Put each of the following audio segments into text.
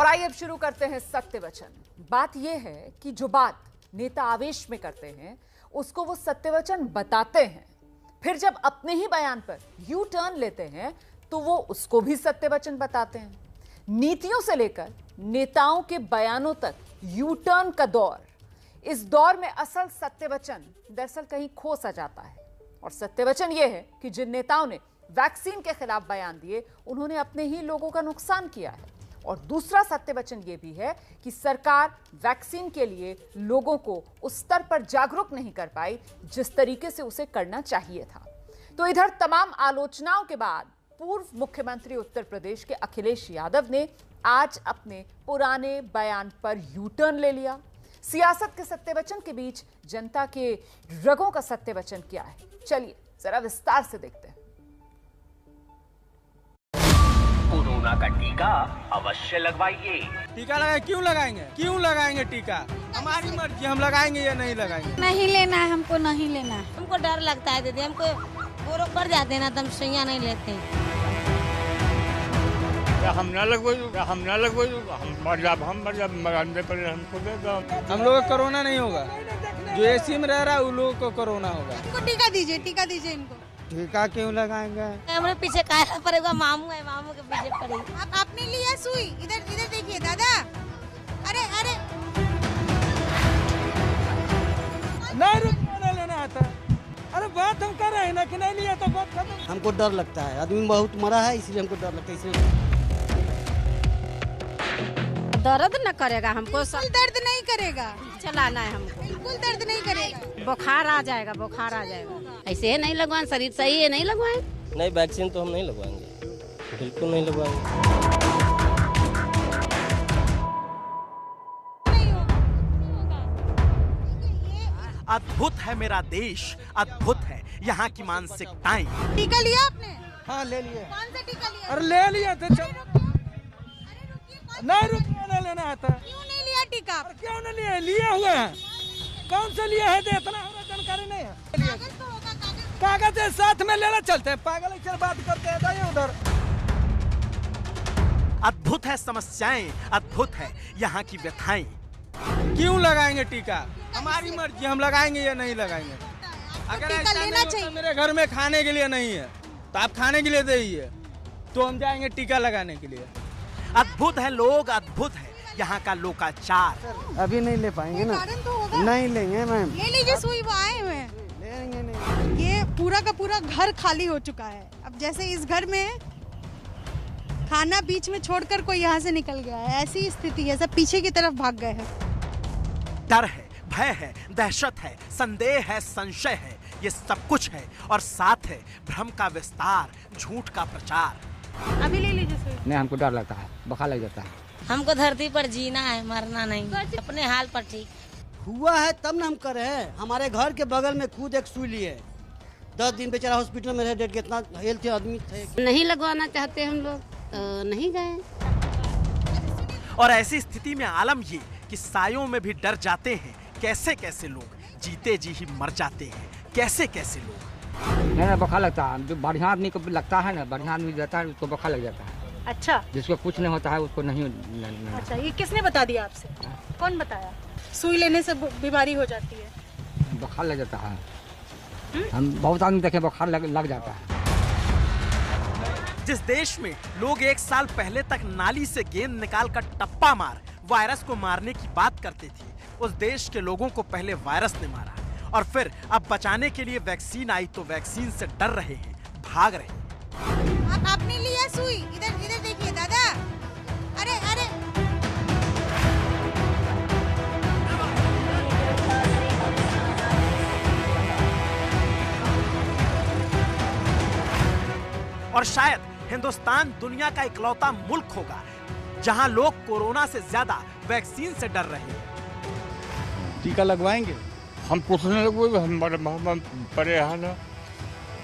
आइए अब शुरू करते हैं सत्य वचन। बात यह है कि जो बात नेता आवेश में करते हैं उसको वो सत्य वचन बताते हैं, फिर जब अपने ही बयान पर यू टर्न लेते हैं तो वो उसको भी सत्य वचन बताते हैं। नीतियों से लेकर नेताओं के बयानों तक यू टर्न का दौर, इस दौर में असल सत्य वचन दरअसल कहीं खो सा जाता है। और सत्य वचन यह है कि जिन नेताओं ने वैक्सीन के खिलाफ बयान दिए उन्होंने अपने ही लोगों का नुकसान किया है। और दूसरा सत्य वचन यह भी है कि सरकार वैक्सीन के लिए लोगों को उस स्तर पर जागरूक नहीं कर पाई जिस तरीके से उसे करना चाहिए था। तो इधर तमाम आलोचनाओं के बाद पूर्व मुख्यमंत्री उत्तर प्रदेश के अखिलेश यादव ने आज अपने पुराने बयान पर यू टर्न ले लिया। सियासत के सत्य वचन के बीच जनता के रगों का सत्य वचन क्या है, चलिए जरा विस्तार से देखते हैं। कोरोना का टीका अवश्य लगवाइए। टीका लगाए क्यों लगाएंगे? क्यों लगाएंगे टीका? हमारी मर्जी, हम लगाएंगे या नहीं लगाएंगे। नहीं लेना है, हमको नहीं लेना है। हमको डर लगता है दीदी, हमको गोरो बढ़ जाते हैं ना तो हम सुइयां नहीं लेते हैं। हम न लगवाई, हम न लगवाई, हम मरने पर हमको दे दो। हम लोगों को कोरोना नहीं होगा, जो एसी में रह रहा है उन लोगों को कोरोना होगा। इनको टीका दीजिए, टीका दीजिए इनको। टीका क्यों लगाएंगे? हमारे पीछे काहे पड़ेगा? मामू है, मामू के पीछे पड़ेगी। आपने लिया सुई? इधर देखिए दादा। अरे नहीं रुपया लेना आता। अरे बात हम कर रहे हैं ना कि नहीं लिया तो बात खत्म। हमको डर लगता है, आदमी बहुत मरा है इसलिए हमको डर लगता है। इसलिए दर्द न करेगा हमको, बिल्कुल दर्द नहीं करेगा, चलाना है हमको। बिल्कुल दर्द नहीं करेगा। बुखार आ जाएगा, बुखार आ जाएगा। ऐसे है नहीं लगवाएं, शरीर सही है नहीं लगवाएं। नहीं, वैक्सीन तो हम नहीं लगवाएंगे, बिल्कुल नहीं लगवाएंगे। अद्भुत है मेरा देश, अद्भुत है यहाँ की मानसिकताएं। टीका लिया आपने? हाँ ले लिए। कौन सा टीका लिया? अरे ले लिया तो नहीं रुपया लेना आता। क्यों नहीं लिया टीका? क्यों नहीं लिया? लिए हुए हैं। कौन से लिए है? इतना हमें जानकारी नहीं है। कागज तो होगा, कागज साथ में लेना चलते हैं, पागल ऐसे बात करते हैं। जाइए उधर। अद्भुत है समस्याएं, अद्भुत है यहाँ की व्यथाएं। क्यों लगाएंगे टीका? हमारी मर्जी, हम लगाएंगे या नहीं लगाएंगे। अगर टीका ऐसा लेना नहीं चाहिए। होता, मेरे घर में खाने के लिए नहीं है तो आप खाने के लिए दीजिए, तो हम जाएंगे टीका लगाने के लिए। अद्भुत है लोग, अद्भुत है यहाँ का लोकाचार। अभी नहीं ले पाएंगे ना। कारण तो होगा। नहीं लेंगे मैम। ले लीजिए सुई, वो आए हुए हैं। लेंगे नहीं। ये पूरा का पूरा घर खाली हो चुका है। अब जैसे इस घर में खाना बीच में छोड़कर कोई यहाँ से निकल गया है, ऐसी स्थिति है, सब पीछे की तरफ भाग गए हैं। डर है, भय है, दहशत है, संदेह है, संशय है, ये सब कुछ है। और साथ है भ्रम का विस्तार, झूठ का प्रचार। अभी ले लीजिए सुई। नहीं, हमको डर लगता है, बुखार लग जाता है। हमको धरती पर जीना है, मरना नहीं। अपने हाल पर ठीक हुआ है तब ना हम कर रहे हैं। हमारे घर के बगल में खुद एक सुई लिए, 10 दिन बेचारा हॉस्पिटल में रहे। डेट कितना हेल्थ आदमी थे। नहीं लगवाना चाहते हम लोग तो नहीं गए। और ऐसी स्थिति में आलम ये कि सायों में भी डर जाते हैं। कैसे कैसे लोग जीते जी ही मर जाते हैं, कैसे कैसे लोग। नहीं, बुखार लगता है। जो बढ़िया आदमी को लगता है ना, बढ़िया आदमी जाता है उसको बुखार लग जाता है। अच्छा, जिसको कुछ नहीं होता है उसको नहीं। अच्छा, ये किसने बता दिया आपसे? कौन बताया? सुई लेने से बीमारी हो जाती है, बुखार लग जाता है। हम बहुत आदमी देखे बुखार लग जाता है। जिस देश में लोग 1 साल पहले तक नाली से गेंद निकाल कर टप्पा मार वायरस को मारने की बात करते थे, उस देश के लोगों को पहले वायरस ने मारा और फिर अब बचाने के लिए वैक्सीन आई तो वैक्सीन से डर रहे हैं, भाग रहे हैं। आपने लिया सुई? इधर देखिए दादा। अरे और शायद हिंदुस्तान दुनिया का इकलौता मुल्क होगा जहां लोग कोरोना से ज्यादा वैक्सीन से डर रहे हैं। टीका लगवाएंगे? हम कुछ नहीं लगवाएंगे, हम परेशान है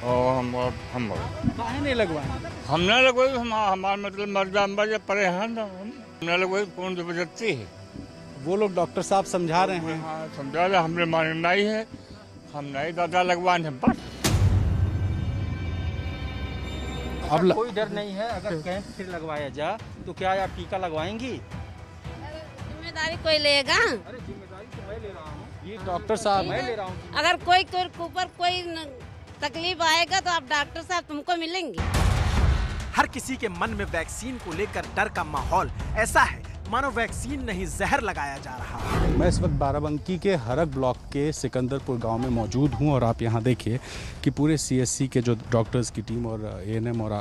और हम काहे नहीं लगवाएंगे? हम न लगवाएंगे। हमारा मतलब मर जा परेशान है। हम न लगवाएंगे, कौन जबरदस्ती है? वो लोग डॉक्टर साहब समझा रहे हैं। हाँ समझा रहे, हमने मानना ही है। हम नहीं दादा लगवाने बस। अब कोई डर नहीं है। अगर कैंप फिर लगवाया जा तो क्या आप टीका लगवाएंगी? जिम्मेदारी कोई लेगा? ये डॉक्टर साहब अगर कोई ऊपर कोई तकलीफ आएगा तो आप डॉक्टर साहब तुमको मिलेंगे। हर किसी के मन में वैक्सीन को लेकर डर का माहौल ऐसा है मानो वैक्सीन नहीं जहर लगाया जा रहा। मैं इस वक्त बाराबंकी के हरक ब्लॉक के सिकंदरपुर गांव में मौजूद हूं और आप यहां देखिए कि पूरे सीएससी के जो डॉक्टर्स की टीम और एएनएम और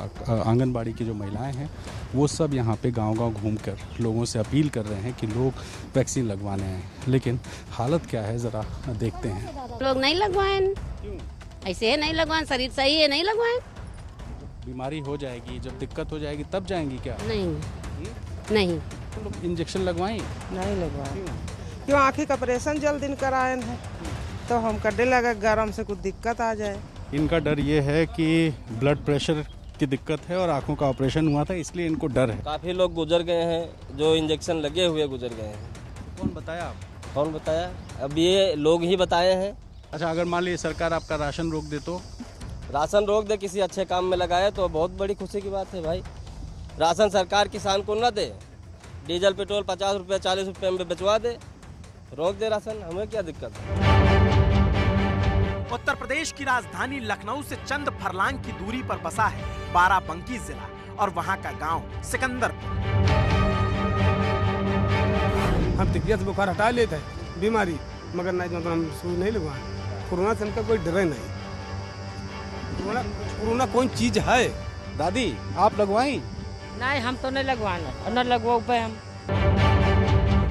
आंगनबाड़ी की जो महिलाएं हैं वो सब यहां पे गांव-गांव घूमकर लोगों से अपील कर रहे हैं कि लोग वैक्सीन लगवाने आए। लेकिन हालत क्या है ज़रा देखते हैं। लोग नहीं लगवाएं, ऐसे है नहीं लगवाएं, शरीर सही है नहीं लगवाएं। बीमारी हो जाएगी, जब दिक्कत हो जाएगी तब जाएंगी क्या? नहीं इंजेक्शन लगवाएं? नहीं लगवाएं। क्यों? आँखी का ऑपरेशन जल्द दिन कराए हैं तो हम कड्डे लगा गरम से कुछ दिक्कत आ जाए। इनका डर ये है कि ब्लड प्रेशर की दिक्कत है और आंखों का ऑपरेशन हुआ था, इसलिए इनको डर है। काफ़ी लोग गुजर गए हैं, जो इंजेक्शन लगे हुए गुजर गए हैं। कौन बताया आप? कौन बताया? अब ये लोग ही बताए हैं। अच्छा, अगर मान लीजिए सरकार आपका राशन रोक दे तो? राशन रोक दे, किसी अच्छे काम में लगाए तो बहुत बड़ी खुशी की बात है भाई। राशन सरकार किसान को न दे, डीजल पेट्रोल 50 रुपये 40 रुपये में बेचवा दे, रोक दे राशन, हमें क्या दिक्कत है। उत्तर प्रदेश की राजधानी लखनऊ से चंद फरलांग की दूरी पर बसा है बाराबंकी जिला और वहां का गांव सिकंदरपुर। हम तबियत बुखार हटा लेते हैं बीमारी, मगर नहीं मतलब हम सुई नहीं लगवाए। कोरोना से हमका कोई डर नहीं। कोरोना कौन चीज है? दादी आप लगवाई? नहीं, हम तो नहीं लगवाना, न लगवाओ पे हम।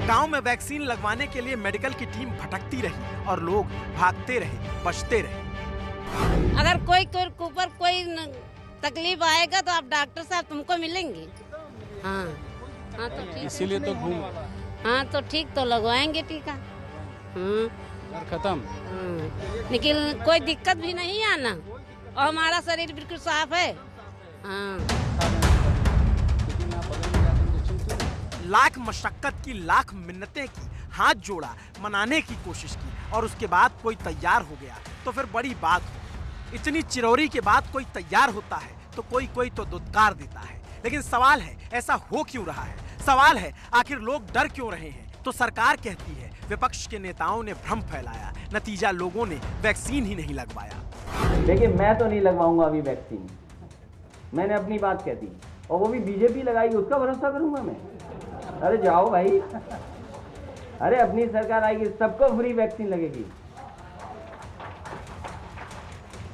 गांव में वैक्सीन लगवाने के लिए मेडिकल की टीम भटकती रही और लोग भागते रहे, बचते रहे। अगर कोई ऊपर कोई तकलीफ आएगा तो आप डॉक्टर साहब तुमको मिलेंगे। हाँ तो ठीक, इसीलिए तो घूम। हाँ तो ठीक, तो लगवाएंगे टीका। खत्म। लेकिन कोई दिक्कत भी नहीं आना और हमारा शरीर बिल्कुल साफ है। लाख मशक्कत की, लाख मिन्नतें की, हाथ जोड़ा, मनाने की कोशिश की और उसके बाद कोई तैयार हो गया तो फिर बड़ी बात हो। इतनी चिरौरी के बाद कोई तैयार होता है तो कोई तो दुत्कार देता है। लेकिन सवाल है ऐसा हो क्यों रहा है? सवाल है आखिर लोग डर क्यों रहे हैं? तो सरकार कहती है विपक्ष के नेताओं ने भ्रम फैलाया, नतीजा लोगों ने वैक्सीन ही नहीं लगवाया। देखिए, मैं तो नहीं लगवाऊंगा अभी वैक्सीन, मैंने अपनी बात कह दी और वो भी बीजेपी लगाएगी उसका भरोसा करूंगा मैं? अरे जाओ भाई, अरे अपनी सरकार आएगी सबको फ्री वैक्सीन लगेगी,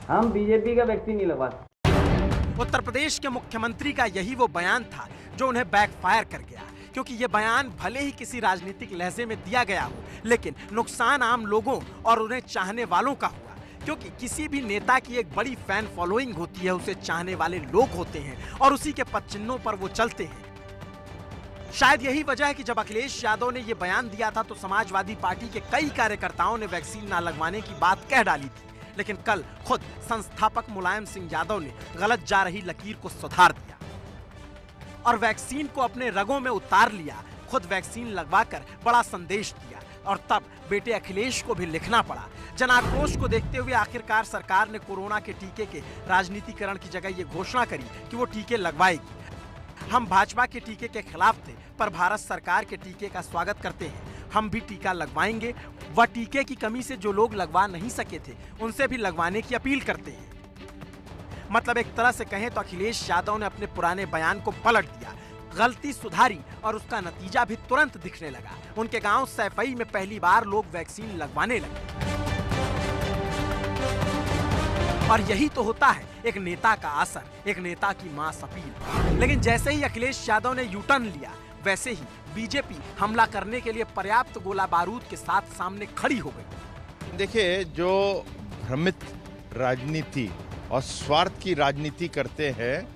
हम बीजेपी का वैक्सीन नहीं लगवा सकते। उत्तर प्रदेश के मुख्यमंत्री का यही वो बयान था जो उन्हें बैकफायर कर गया, क्योंकि ये बयान भले ही किसी राजनीतिक लहजे में दिया गया हो, लेकिन नुकसान आम लोगों और उन्हें चाहने वालों का हुआ। क्योंकि किसी भी नेता की एक बड़ी फैन फॉलोइंग होती है, उसे चाहने वाले लोग होते हैं और उसी के पद चिन्हों पर वो चलते हैं। शायद यही वजह है कि जब अखिलेश यादव ने ये बयान दिया था तो समाजवादी पार्टी के कई कार्यकर्ताओं ने वैक्सीन न लगवाने की बात कह डाली थी, लेकिन कल खुद संस्थापक मुलायम सिंह यादव ने गलत जा रही लकीर को सुधार दिया और वैक्सीन को अपने रगों में उतार लिया। खुद वैक्सीन लगवाकर बड़ा संदेश दिया और तब बेटे अखिलेश को भी लिखना पड़ा। जन आक्रोश को देखते हुए आखिरकार सरकार ने कोरोना के टीके के राजनीतिकरण की जगह ये घोषणा करी कि वो टीके लगवाएगी। हम भाजपा के टीके के खिलाफ थे, पर भारत सरकार के टीके का स्वागत करते हैं। हम भी टीका लगवाएंगे व टीके की कमी से जो लोग लगवा नहीं सके थे उनसे भी लगवाने की अपील करते हैं। मतलब एक तरह से कहें तो अखिलेश यादव ने अपने पुराने बयान को पलट दिया, गलती सुधारी और उसका नतीजा भी तुरंत दिखने लगा। उनके गांव सैफई में पहली बार लोग वैक्सीन लगवाने लगे। और यही तो होता है एक नेता का असर, एक नेता की मास अपील। लेकिन जैसे ही अखिलेश यादव ने यू टर्न लिया, वैसे ही बीजेपी हमला करने के लिए पर्याप्त गोला बारूद के साथ सामने खड़ी हो गई। देखिए, जो भ्रमित राजनीति और स्वार्थ की राजनीति करते हैं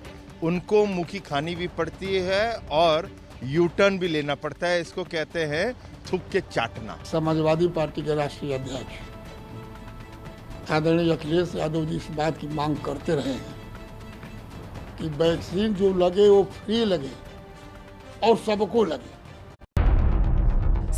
उनको मुखी खानी भी पड़ती है और यू टर्न भी लेना पड़ता है। इसको कहते हैं थूक के चाटना। समाजवादी पार्टी के राष्ट्रीय अध्यक्ष आदरणीय अखिलेश यादव जी इस बात की मांग करते रहे हैं कि वैक्सीन जो लगे वो फ्री लगे और सबको लगे।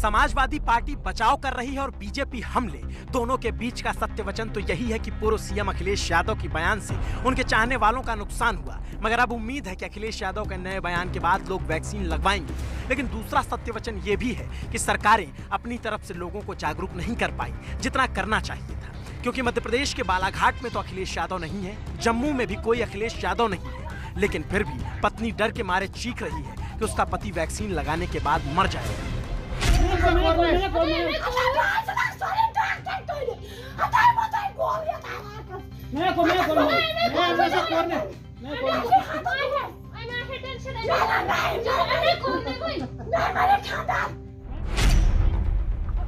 समाजवादी पार्टी बचाव कर रही है और बीजेपी हमले। दोनों के बीच का सत्य वचन तो यही है कि पूर्व सीएम अखिलेश यादव की बयान से उनके चाहने वालों का नुकसान हुआ, मगर अब उम्मीद है कि अखिलेश यादव के नए बयान के बाद लोग वैक्सीन लगवाएंगे। लेकिन दूसरा सत्य वचन ये भी है कि सरकारें अपनी तरफ से लोगों को जागरूक नहीं कर पाई जितना करना चाहिए था, क्योंकि मध्य प्रदेश के बालाघाट में तो अखिलेश यादव नहीं है, जम्मू में भी कोई अखिलेश यादव नहीं है, लेकिन फिर भी पत्नी डर के मारे चीख रही है कि उसका पति वैक्सीन लगाने के बाद मर जाएगा।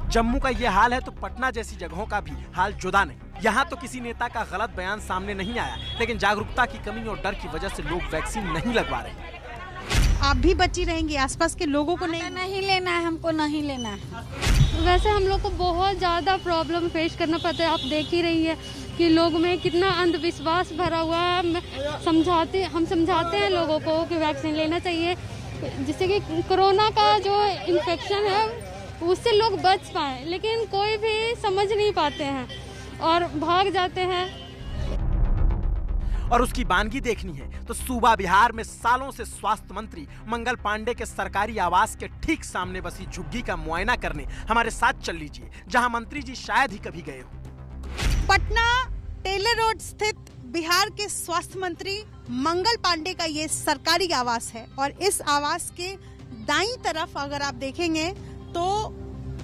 जम्मू का ये हाल है तो पटना जैसी जगहों का भी हाल जुदा नहीं। यहाँ तो किसी नेता का गलत बयान सामने नहीं आया, लेकिन जागरूकता की कमी और डर की वजह से लोग वैक्सीन नहीं लगवा रहे। आप भी बची रहेंगी, आसपास के लोगों को नहीं लेना है, हमको नहीं लेना है। वैसे हम लोग को बहुत ज़्यादा प्रॉब्लम फेस करना पड़ता है। आप देख ही रही है कि लोग में कितना अंधविश्वास भरा हुआ है। हम समझाते हैं लोगों को कि वैक्सीन लेना चाहिए, जिससे कि कोरोना का जो इन्फेक्शन है उससे लोग बच पाए, लेकिन कोई भी समझ नहीं पाते हैं और भाग जाते हैं। और उसकी बानगी देखनी है तो सूबा बिहार में सालों से स्वास्थ्य मंत्री मंगल पांडे के सरकारी आवास के ठीक सामने बसी झुग्गी का मुआयना करने हमारे साथ चल लीजिए, जहां मंत्री जी शायद ही कभी गए हो। पटना टेलर रोड स्थित बिहार के स्वास्थ्य मंत्री मंगल पांडे का ये सरकारी आवास है और इस आवास के दाईं तरफ अगर आप देखेंगे तो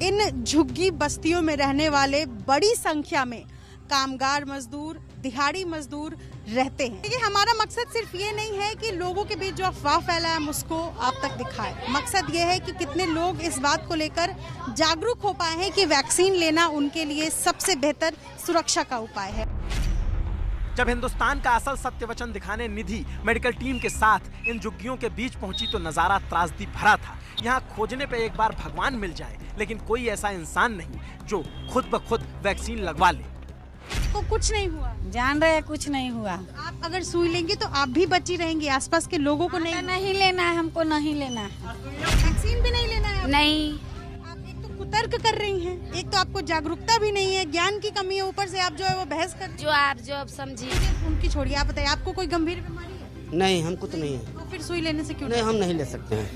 इन झुग्गी बस्तियों में रहने वाले बड़ी संख्या में कामगार मजदूर, दिहाड़ी मजदूर रहते हैं। देखिए, हमारा मकसद सिर्फ ये नहीं है कि लोगों के बीच जो अफवाह फैला है हम उसको आप तक दिखाएं। मकसद ये है कि कितने लोग इस बात को लेकर जागरूक हो पाए हैं कि वैक्सीन लेना उनके लिए सबसे बेहतर सुरक्षा का उपाय है। जब हिंदुस्तान का असल सत्य वचन दिखाने निधि मेडिकल टीम के साथ इन झुग्गियों के बीच पहुंची तो नजारा त्रासदी भरा था। यहाँ खोजने पे एक बार भगवान मिल जाए, लेकिन कोई ऐसा इंसान नहीं जो खुद ब खुद वैक्सीन लगवा ले। तो कुछ नहीं हुआ, जान रहे हैं कुछ नहीं हुआ। आप अगर सुई लेंगे तो आप भी बची रहेंगी, आसपास के लोगों को नहीं लेना है, हमको नहीं लेना है। वैक्सीन भी नहीं लेना है? नहीं। आप एक तो कुतर्क कर रही हैं, एक तो आपको जागरूकता भी नहीं है, ज्ञान की कमी है, ऊपर से आप जो है वो बहस कर जो आप समझिए। उनकी छोड़िए, आप बताइए आपको कोई गंभीर बीमारी है? नहीं, हमको तो नहीं है। तो फिर सुई लेने से क्यों नहीं? हम नहीं ले सकते हैं,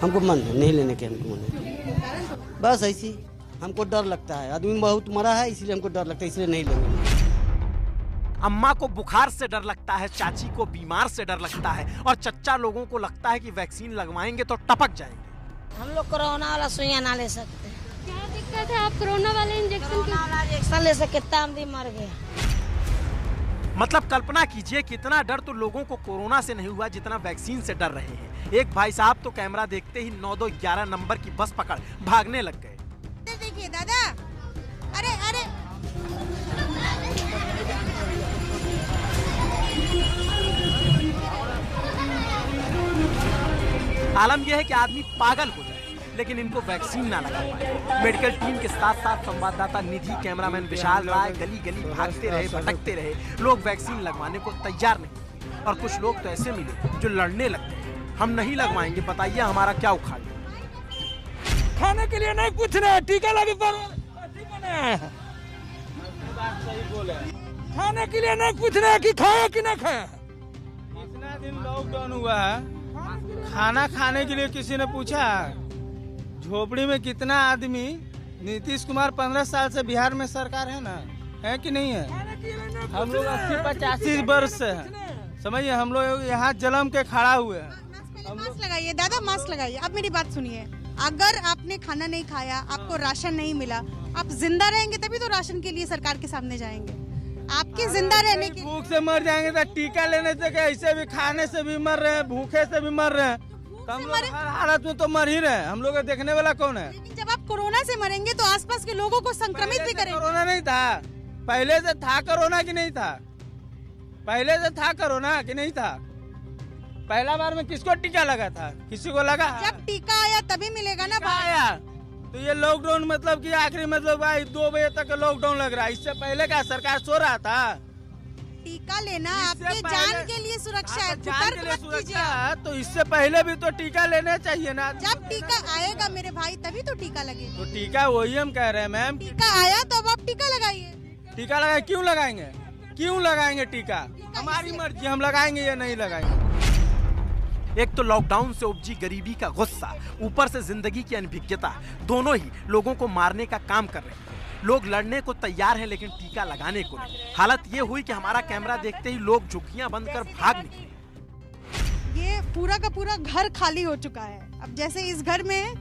हमको मन है नहीं लेने के, हमको मन है। बस ऐसी हमको डर लगता है, आदमी बहुत मरा है इसलिए हमको डर लगता है, इसलिए नहीं लेंगे। अम्मा को बुखार से डर लगता है, चाची को बीमार से डर लगता है और चच्चा लोगों को लगता है कि वैक्सीन लगवाएंगे तो टपक जाएंगे। हम लोग कोरोना वाला सुइया ना ले सकते। क्या दिक्कत है? आप कोरोना वाले इंजेक्शन ले सकते, कितना आदमी मर गया। मतलब कल्पना कीजिए कितना डर तो लोगों को कोरोना से नहीं हुआ जितना वैक्सीन से डर रहे हैं। एक भाई साहब तो कैमरा देखते ही 9211 नंबर की बस पकड़ भागने लग गए। देखिए दादा, अरे अरे आलम यह है कि आदमी पागल हो जाए लेकिन इनको वैक्सीन ना लगा पाए। मेडिकल टीम के साथ साथ संवाददाता निधि, कैमरामैन विशाल राय गली गली भागते रहे, भटकते रहे। लोग वैक्सीन लगवाने को तैयार नहीं और कुछ लोग तो ऐसे मिले जो लड़ने लगते। हम नहीं लगवाएंगे, बताइए हमारा क्या उखाड़। खाने के लिए नहीं पूछ रहे, टीका लगे पर खाने के लिए नहीं पूछ रहे कि खाया कि नहीं खाया। इतना दिन लॉकडाउन हुआ है, खाना खाने के लिए किसी ने पूछा? झोपड़ी में कितना आदमी, नीतीश कुमार 15 साल से बिहार में सरकार है ना, है कि नहीं है? हम लोग 80-85 वर्ष से हैं, समझिए हम लोग यहाँ जलम के खड़ा हुए हैं। मास्क लगाइए दादा, मास्क लगाइए। अब मेरी बात सुनिए, अगर आपने खाना नहीं खाया, आपको राशन नहीं मिला, आप जिंदा रहेंगे तभी तो राशन के लिए सरकार के सामने जाएंगे। आपके जिंदा रहने की भूख से मर जाएंगे तो टीका लेने से क्या, ऐसे भी खाने से भी मर रहे हैं, भूखे से भी मर रहे हैं। हम लोग हर हालत में तो मर ही रहे हैं, हम लोग देखने वाला कौन है? लेकिन जब आप कोरोना से मरेंगे तो आसपास के लोगों को संक्रमित भी करेंगे। कोरोना नहीं था पहले से, था कोरोना कि नहीं था? पहले से था कोरोना कि नहीं था? पहला बार में किसको टीका लगा था? किसी को लगा? जब टीका आया तभी मिलेगा ना। आया तो ये लॉकडाउन मतलब कि आखिरी मतलब भाई 2 बजे तक लॉकडाउन लग रहा है। इससे पहले क्या सरकार सो रहा था? टीका लेना इससे आपके पहले- जान के लिए सुरक्षा है। जान के कुतर्क लिए मत सुरक्षा कीजिए। है, तो इससे पहले भी तो टीका लेना चाहिए ना। जब टीका आएगा मेरे भाई तभी तो टीका लगेगा। तो टीका वही हम कह रहे हैं मैम। टीका आया तो अब आप टीका लगाइए। टीका लगाए क्यों लगाएंगे? क्यों लगाएंगे टीका? हमारी मर्जी, हम लगाएंगे या नहीं लगाएंगे। एक तो लॉकडाउन से उपजी गरीबी का गुस्सा, ऊपर से जिंदगी की अनभिज्ञता, दोनों ही लोगों को मारने का काम कर रहे हैं। लोग लड़ने को तैयार हैं लेकिन टीका लगाने को नहीं। हालत ये हुई कि हमारा कैमरा देखते ही लोग झुग्गियां बंद कर भाग निकले। ये पूरा का पूरा घर खाली हो चुका है। अब जैसे इस घर में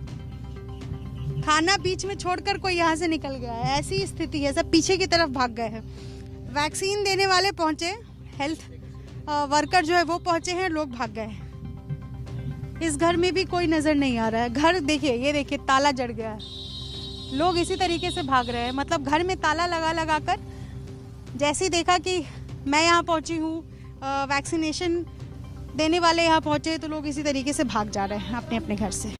खाना बीच में छोड़कर कोई यहाँ से निकल गया है, ऐसी स्थिति है। सब पीछे की तरफ भाग गए हैं। वैक्सीन देने वाले पहुंचे, हेल्थ वर्कर जो है वो पहुंचे हैं, लोग भाग गए हैं। इस घर में भी कोई नजर नहीं आ रहा है। घर देखिए, ये देखिए ताला जड़ गया है। लोग इसी तरीके से भाग रहे हैं। मतलब घर में ताला लगा कर जैसे ही देखा कि मैं यहाँ पहुंची हूँ, वैक्सीनेशन देने वाले यहाँ पहुंचे, तो लोग इसी तरीके से भाग जा रहे हैं अपने अपने घर से।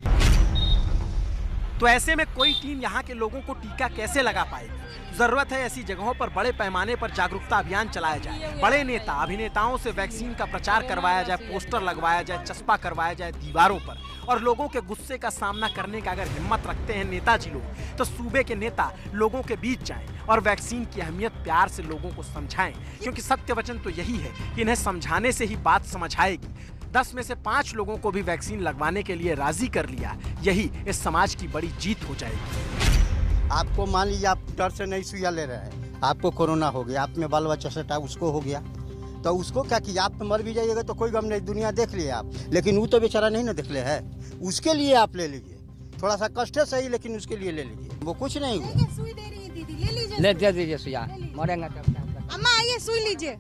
तो ऐसे में कोई टीम यहाँ के लोगों को टीका कैसे लगा पाएगी? जरूरत है ऐसी जगहों पर बड़े पैमाने पर जागरूकता अभियान चलाया जाए। बड़े नेता अभिनेताओं से वैक्सीन का प्रचार करवाया जाए, पोस्टर लगवाया जाए, चस्पा करवाया जाए दीवारों पर। और लोगों के गुस्से का सामना करने का अगर हिम्मत रखते हैं नेताजी लोग, तो सूबे के नेता लोगों के बीच जाएं और वैक्सीन की अहमियत प्यार से लोगों को समझाएं। क्योंकि सत्य वचन तो यही है कि इन्हें समझाने से ही बात समझ आएगी। 10 में से 5 लोगों को भी वैक्सीन लगवाने के लिए राजी कर लिया, यही इस समाज की बड़ी जीत हो जाएगी। आपको मान लीजिए आप डर से नहीं सुइया ले रहे हैं, आपको कोरोना हो गया, आप में बाल बच्चा सटा उसको हो गया, तो उसको क्या किया? आप मर भी जाइएगा तो कोई गम नहीं, दुनिया देख लिए आप, लेकिन वो तो बेचारा नहीं ना देख ले है। उसके लिए आप ले लीजिए, थोड़ा सा कष्ट है सही, लेकिन उसके लिए ले लीजिए, वो कुछ नहीं हुआ। सुई दे रही है दीदी, ले लीजिए। ले दे दीजिए सुइया, मरेंगे तब। अम्मा आइए, सुई लीजिए।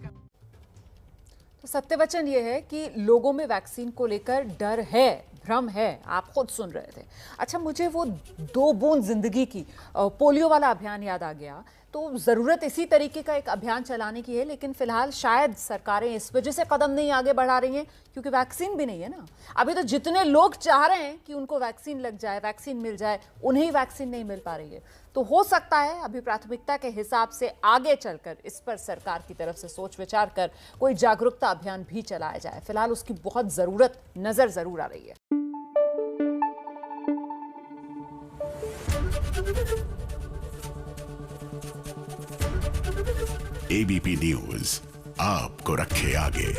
तो सत्य वचन ये है कि लोगों में वैक्सीन को लेकर डर है, भ्रम है। आप खुद सुन रहे थे। अच्छा, मुझे वो 2 बूंद जिंदगी की पोलियो वाला अभियान याद आ गया। तो ज़रूरत इसी तरीके का एक अभियान चलाने की है, लेकिन फिलहाल शायद सरकारें इस वजह से कदम नहीं आगे बढ़ा रही हैं क्योंकि वैक्सीन भी नहीं है ना। अभी तो जितने लोग चाह रहे हैं कि उनको वैक्सीन लग जाए, वैक्सीन मिल जाए, उन्हें वैक्सीन नहीं मिल पा रही है। तो हो सकता है अभी प्राथमिकता के हिसाब से आगे चलकर इस पर सरकार की तरफ से सोच विचार कर कोई जागरूकता अभियान भी चलाया जाए। फिलहाल उसकी बहुत ज़रूरत नज़र ज़रूर आ रही है। एबीपी न्यूज आपको रखे आगे।